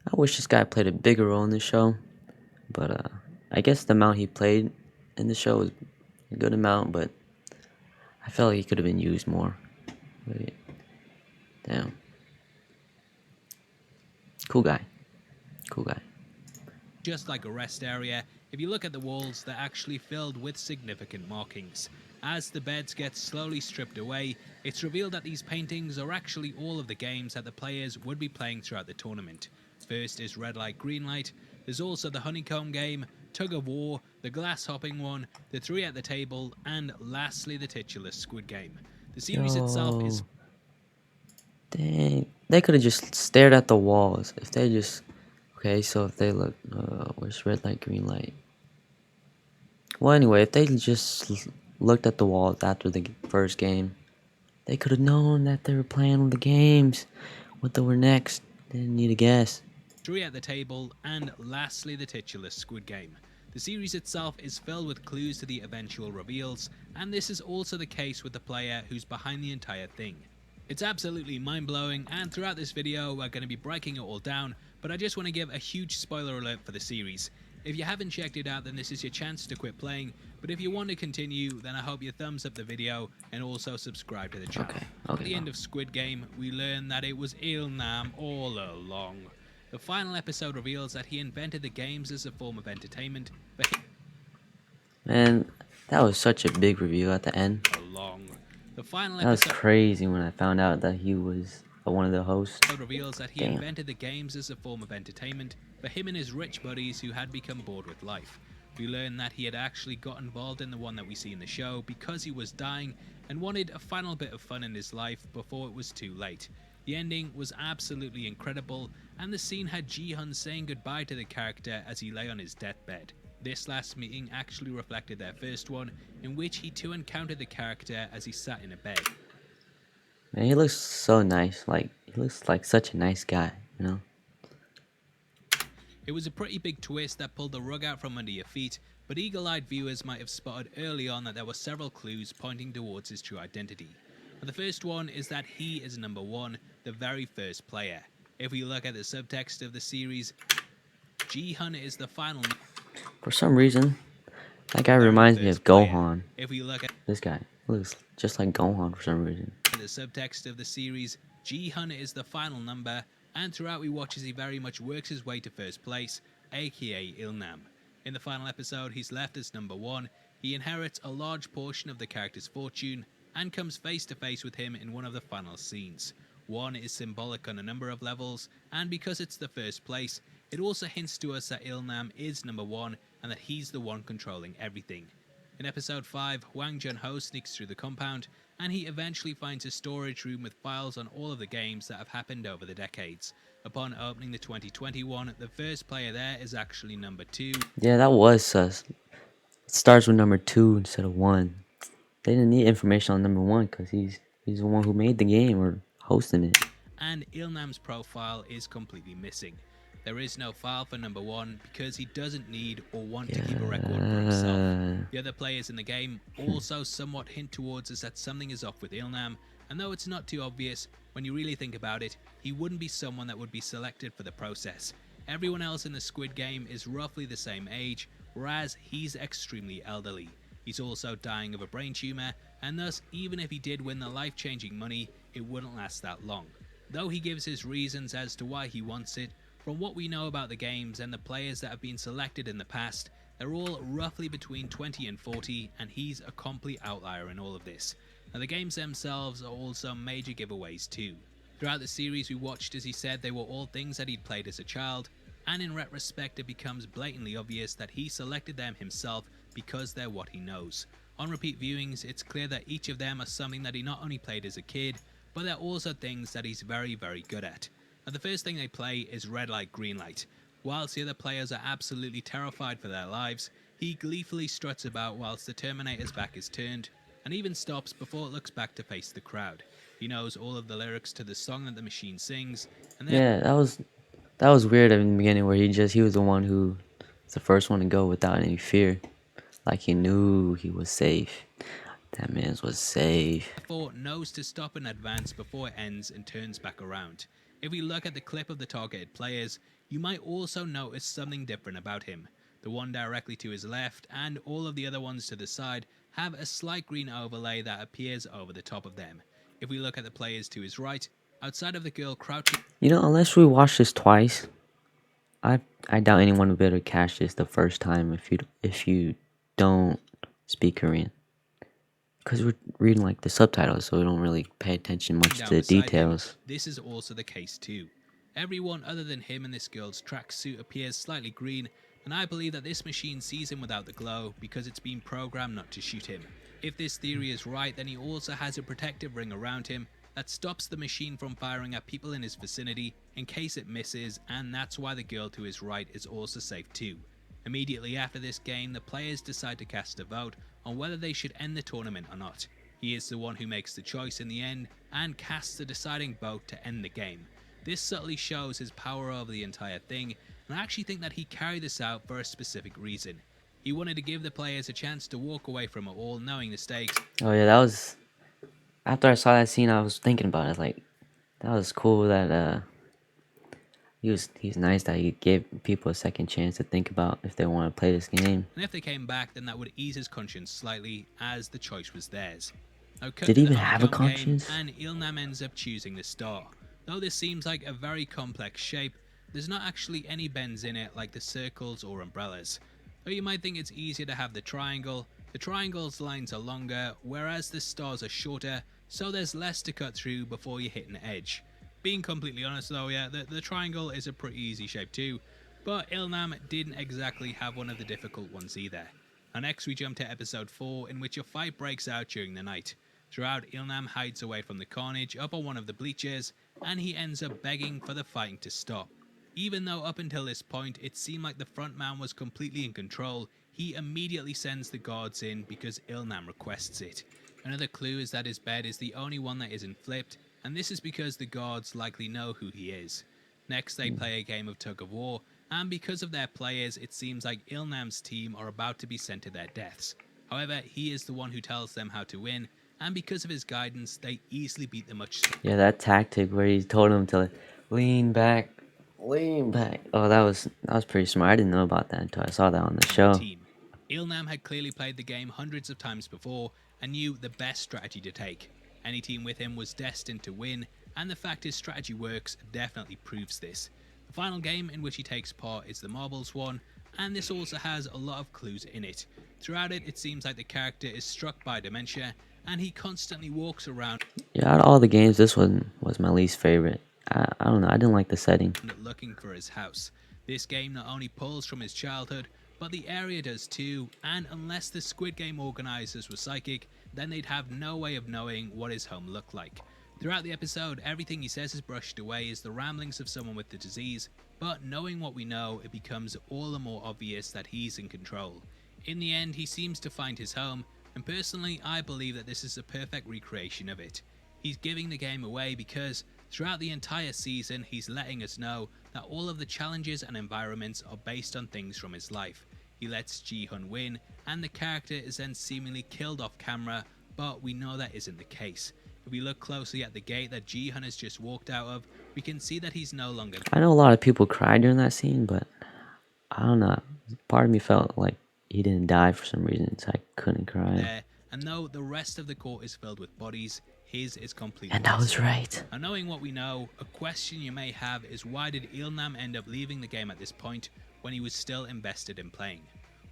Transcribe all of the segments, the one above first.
I wish this guy played a bigger role in the show, but I guess the amount he played in the show was a good amount, but I felt like he could have been used more. But, damn. Cool guy. Cool guy. Just like a rest area, if you look at the walls, they're actually filled with significant markings. As the beds get slowly stripped away, it's revealed that these paintings are actually all of the games that the players would be playing throughout the tournament. First is red light, green light. There's also the honeycomb game, tug of war, the glass hopping one, the three at the table, and lastly the titular Squid game. The series itself Yo. is Dang. They could have just stared at the walls. If they just... Okay, so if they look... where's red light, green light? Well, anyway, if they just looked at the walls after the first game, they could have known that they were playing the games. What they were next. They didn't need to guess. three at the table, and lastly the titular Squid game. The series itself is filled with clues to the eventual reveals, and this is also the case with the player who's behind the entire thing. It's absolutely mind-blowing, and throughout this video we're going to be breaking it all down, but I just want to give a huge spoiler alert for the series. If you haven't checked it out, then this is your chance to quit playing, but if you want to continue, then I hope you thumbs up the video and also subscribe to the channel. Okay. At the end of Squid Game, we learn that it was Ilnam all along. The final episode reveals that he invented the games as a form of entertainment, but Man, that was such a big reveal at the end. along. The final That was episode crazy when I found out that he was one of the hosts. reveals that he Damn. invented the games as a form of entertainment for him and his rich buddies who had become bored with life. We learn that he had actually got involved in the one that we see in the show because he was dying and wanted a final bit of fun in his life before it was too late. The ending was absolutely incredible, and the scene had Ji-hun saying goodbye to the character as he lay on his deathbed. This last meeting actually reflected their first one, in which he too encountered the character as he sat in a bed. Man, he looks so nice. Like, he looks like such a nice guy, you know? It was a pretty big twist that pulled the rug out from under your feet, but eagle-eyed viewers might have spotted early on that there were several clues pointing towards his true identity. And the first one is that he is number one, the very first player. If we look at the subtext of the series, Ji-hun is the final For some reason, that guy very reminds me first of player. Gohan. If we look at This guy looks just like Gohan for some reason. the subtext of the series, Ji-hun is the final number, and throughout we watch as he very much works his way to first place, aka Ilnam. In the final episode, he's left as number one. He inherits a large portion of the character's fortune and comes face to face with him in one of the final scenes. One is symbolic on a number of levels, and because it's the first place, it also hints to us that Ilnam is number one and that he's the one controlling everything. In episode 5, Hwang Jun-ho sneaks through the compound, and he eventually finds a storage room with files on all of the games that have happened over the decades. Upon opening the 2021, the first player there is actually number 2. Yeah, that was sus. It starts with number 2 instead of 1. They didn't need information on number 1 because he's the one who made the game or hosting it. And Ilnam's profile is completely missing. There is no file for number 1 because he doesn't need or want to keep a record for himself. The other players in the game also somewhat hint towards us that something is off with Ilnam, and though it's not too obvious, when you really think about it, he wouldn't be someone that would be selected for the process. Everyone else in the Squid Game is roughly the same age, whereas he's extremely elderly. He's also dying of a brain tumor, and thus even if he did win the life-changing money, it wouldn't last that long. Though he gives his reasons as to why he wants it, from what we know about the games and the players that have been selected in the past, they're all roughly between 20 and 40, and he's a complete outlier in all of this. Now the games themselves are also major giveaways too. Throughout the series we watched as he said they were all things that he'd played as a child, and in retrospect it becomes blatantly obvious that he selected them himself because they're what he knows. On repeat viewings, it's clear that each of them are something that he not only played as a kid, but they're also things that he's very, very good at. Now the first thing they play is red light, green light. Whilst the other players are absolutely terrified for their lives, he gleefully struts about whilst the Terminator's back is turned, and even stops before it looks back to face the crowd. He knows all of the lyrics to the song that the machine sings, and then Yeah, that was weird in the beginning where he was the one who was the first one to go without any fear. Like he knew he was safe. That man was safe. therefore knows to stop and advance before it ends and turns back around. If we look at the clip of the targeted players, you might also notice something different about him. The one directly to his left and all of the other ones to the side have a slight green overlay that appears over the top of them. If we look at the players to his right, outside of the girl crouching, You know, unless we watch this twice, I I doubt anyone would be able to catch this the first time if you don't speak Korean. Because we're reading like the subtitles, so we don't really pay attention much to down the beside him, details. this is also the case too. Everyone other than him and this girl's tracksuit appears slightly green, and I believe that this machine sees him without the glow because it's been programmed not to shoot him. If this theory is right, then he also has a protective ring around him that stops the machine from firing at people in his vicinity in case it misses, and that's why the girl to his right is also safe too. Immediately after this game, the players decide to cast a vote on whether they should end the tournament or not. He is the one who makes the choice in the end and casts the deciding vote to end the game. This subtly shows his power over the entire thing, and I actually think that he carried this out for a specific reason. He wanted to give the players a chance to walk away from it all knowing the stakes. Oh yeah, that was after I saw that scene. I was thinking about it. Like that was cool that he's nice that he gave people a second chance to think about if they want to play this game. And if they came back, then that would ease his conscience slightly, as the choice was theirs. Now cut Did to he the even have a honeycomb game, conscience? and Ilnam ends up choosing the star. Though this seems like a very complex shape, there's not actually any bends in it like the circles or umbrellas. Though you might think it's easier to have the triangle's lines are longer, whereas the stars are shorter, so there's less to cut through before you hit an edge. Being completely honest though, yeah, the triangle is a pretty easy shape too, but Ilnam didn't exactly have one of the difficult ones either. Now next we jump to episode 4, in which a fight breaks out during the night. Throughout, Ilnam hides away from the carnage up on one of the bleachers, and he ends up begging for the fighting to stop. Even though up until this point it seemed like the front man was completely in control, he immediately sends the guards in because Ilnam requests it. Another clue is that his bed is the only one that isn't flipped, and this is because the guards likely know who he is. Next, they play a game of tug of war, and because of their players, it seems like Ilnam's team are about to be sent to their deaths. However, he is the one who tells them how to win, and because of his guidance, they easily beat the much Yeah, that tactic where he told him to lean back, lean back. Oh, that was pretty smart. I didn't know about that until I saw that on the show. team. Ilnam had clearly played the game hundreds of times before and knew the best strategy to take. Any team with him was destined to win, and the fact his strategy works definitely proves this. The final game in which he takes part is the marbles one, and this also has a lot of clues in it. Throughout it, it seems like the character is struck by dementia, and he constantly walks around Yeah, out of all the games, this one was my least favorite. I don't know. I didn't like the setting. looking for his house. This game not only pulls from his childhood, but the area does too, and unless the Squid Game organisers were psychic, then they'd have no way of knowing what his home looked like. Throughout the episode, everything he says is brushed away as the ramblings of someone with the disease, but knowing what we know, it becomes all the more obvious that he's in control. In the end, he seems to find his home, and personally, I believe that this is a perfect recreation of it. He's giving the game away because throughout the entire season, he's letting us know that all of the challenges and environments are based on things from his life. He lets Ji-hun win, and the character is then seemingly killed off camera, but we know that isn't the case. If we look closely at the gate that Ji-hun has just walked out of, we can see that he's no longer I know a lot of people cried during that scene, but I don't know. Part of me felt like he didn't die for some reason, so I couldn't cry. there, and though the rest of the court is filled with bodies, his is completely And I was missing. right. Now, knowing what we know, a question you may have is why did Ilnam end up leaving the game at this point when he was still invested in playing?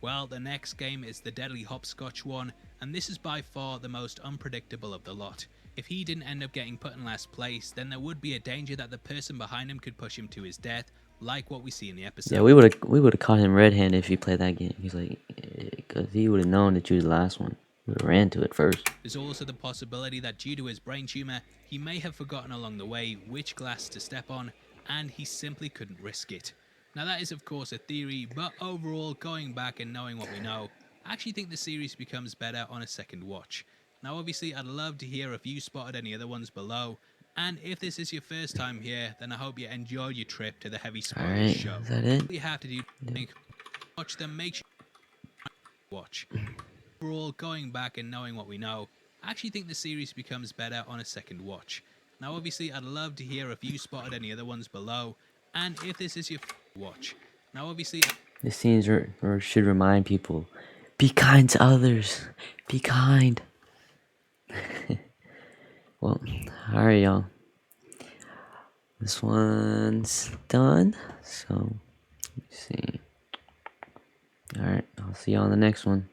Well, the next game is the Deadly Hopscotch one, and this is by far the most unpredictable of the lot. If he didn't end up getting put in last place, then there would be a danger that the person behind him could push him to his death, like what we see in the episode. Yeah, we would have caught him red-handed if he played that game. He's like, because he would have known to choose the last one. We would have ran to it first. There's also the possibility that due to his brain tumor, he may have forgotten along the way which glass to step on, and he simply couldn't risk it. Now that is of course a theory, but overall, going back and knowing what we know, I actually think the series becomes better on a second watch. Now obviously I'd love to hear if you spotted any other ones below, and if this is your first time here, then I hope you enjoyed your trip to the Heavy Spoilers Alright, show. is that it? All you have to do is watch them, make sure you watch. Overall, going back and knowing what we know, I actually think the series becomes better on a second watch. Now, obviously, I'd love to hear if you spotted any other ones below, and if this is your watch. Now, obviously, This scenes or should remind people, be kind to others. Be kind. Well, alright, y'all. This one's done. So, let's see. Alright, I'll see you on the next one.